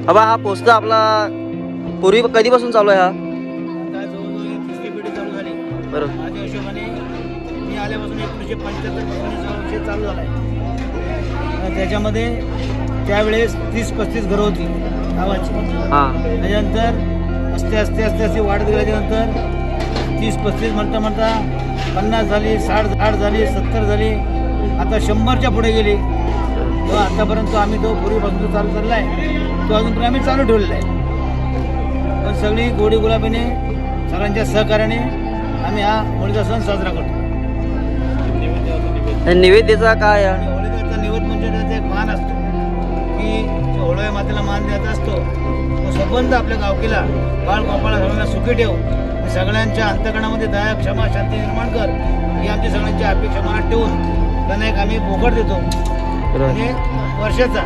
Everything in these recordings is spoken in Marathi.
बाबा हा पोस्टर आपला पूर्वी कधीपासून चालू आहे हा? जवळजवळ तिसरी पिढी चालू झाली. बरोबर. माझ्या हिशोबाने मी आल्यापासून 1975 चालू झाला आहे. त्याच्यामध्ये त्यावेळेस 30-35 घरं होती गावाची. त्याच्यानंतर असते वाढत गेल्याच्यानंतर 30-35 म्हणता 50 झाली, 60 झाली, 70 झाली, आता 100च्या पुढे गेली. तो आतापर्यंत आम्ही तो पूर्वीपासून चालू केलेला आहे, तो अजूनपर्यंत आम्ही चालू ठेवलेला आहे. पण सगळी गोडी गुलाबीने सगळ्यांच्या सहकार्याने आम्ही हा होळीचा सण साजरा करतो. नैवेद्याचा काय आहे? होळीचा नैवेद्य म्हणजे त्याचा एक मान असतो की जो होळी मातेला मान द्यायचा असतो, तो संबंध आपल्या गावकीला बाळ गोपाळा सगळ्यांना सुखी ठेव, सगळ्यांच्या अंतकरणामध्ये दया क्षमा शांती निर्माण कर, ही आमची सगळ्यांची अपेक्षा मनात ठेवून त्यांना एक आम्ही बोकड देतो आणि वर्षाचा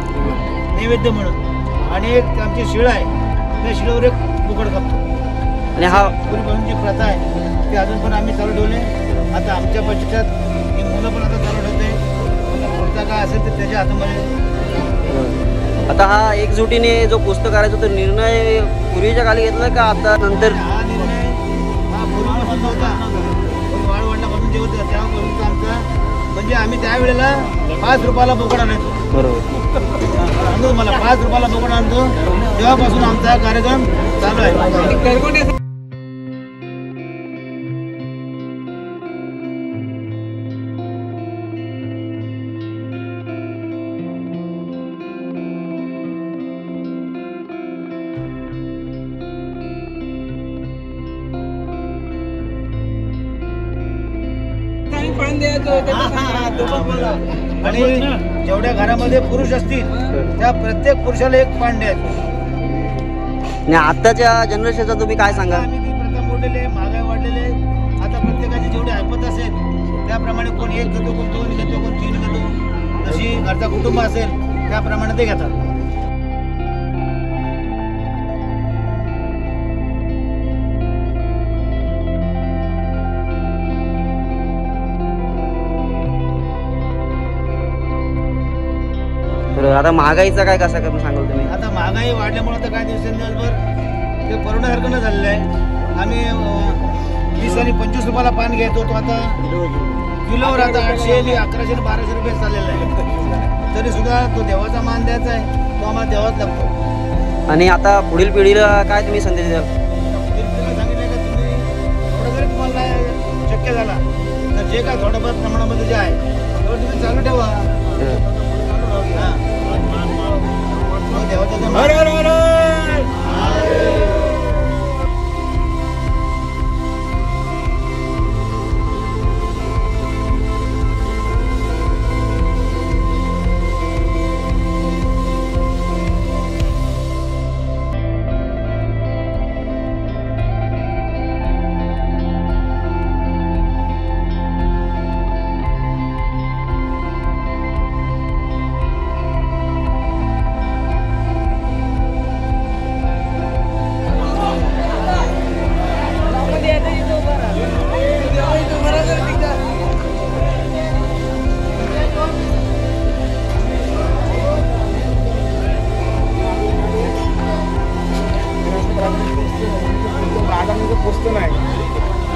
नैवेद्य म्हणून, आणि एक आमची शिळ आहे त्या शिळेवर एक बोकड करतो. आणि हा पूर्वीपासून जी प्रथा आहे ती अजून पण आम्ही चालू ठेवले. आता आमच्या पश्चात ही मुलं पण आता चालू ठेवते. पुढचा काय असेल तर त्याच्या हातामध्ये. आता हा एकजुटीने जो पुस्तक करायचा तो निर्णय पूर्वीच्या काली घेतला का आता नंतर? हा निर्णय हा पूर्वीपासून नव्हता, वाढवडल्यापासून जे होतं तेव्हापासून आमचा, म्हणजे आम्ही त्यावेळेला 5 रुपयाला बोकड आणायचो. बरोबर. मला 5 रुपयाला बोकड आणतो, तेव्हापासून आमचा कार्यक्रम चालू आहे. आणि जेवढ्या घरामध्ये पुरुष असतील त्या प्रत्येक पुरुषाला एक पांडे आहेत. आणि आताच्या जनरेशनचा तुम्ही काय सांगा? आम्ही ती प्रथा मोडलेले, महागाई वाढलेले, आता प्रत्येकाची जेवढी ऐपत असेल त्याप्रमाणे कोण 1 घेतो, कोण 2 घेतो, कोण 3 घेतो, जशी घरचा कुटुंब असेल त्याप्रमाणे ते घेतात. आता महागाईचा काय कसा करून सांगाल तुम्ही? आता महागाई वाढल्यामुळे तर काय दिवसेंदिवसभर ते परवडण्यासारखं न झालेलं आहे. आम्ही 20 आणि 25 रुपयाला पान घेतो, तो आता किलोवर आता 800, 1100, 1200 रुपये चाललेला आहे. तरी सुद्धा तो देवाचा मान द्यायचा आहे, तो आम्हाला देवाच लागतो. आणि आता पुढील पिढीला काय तुम्ही संदेश द्याल? सांगितलं का तुम्ही थोडं जरी तुम्हाला शक्य झाला तर जे काय थोडंफार प्रमाणामध्ये जे आहे तेवढं तुम्ही चालू ठेवा.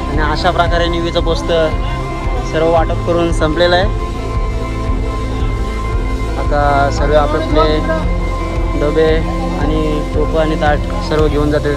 आणि अशा प्रकारे निवीचं पोस्टर सर्व वाटप करून संपलेलं आहे. आता सर्व आपापले डबे आणि टोपं आणि ताट सर्व घेऊन जाते.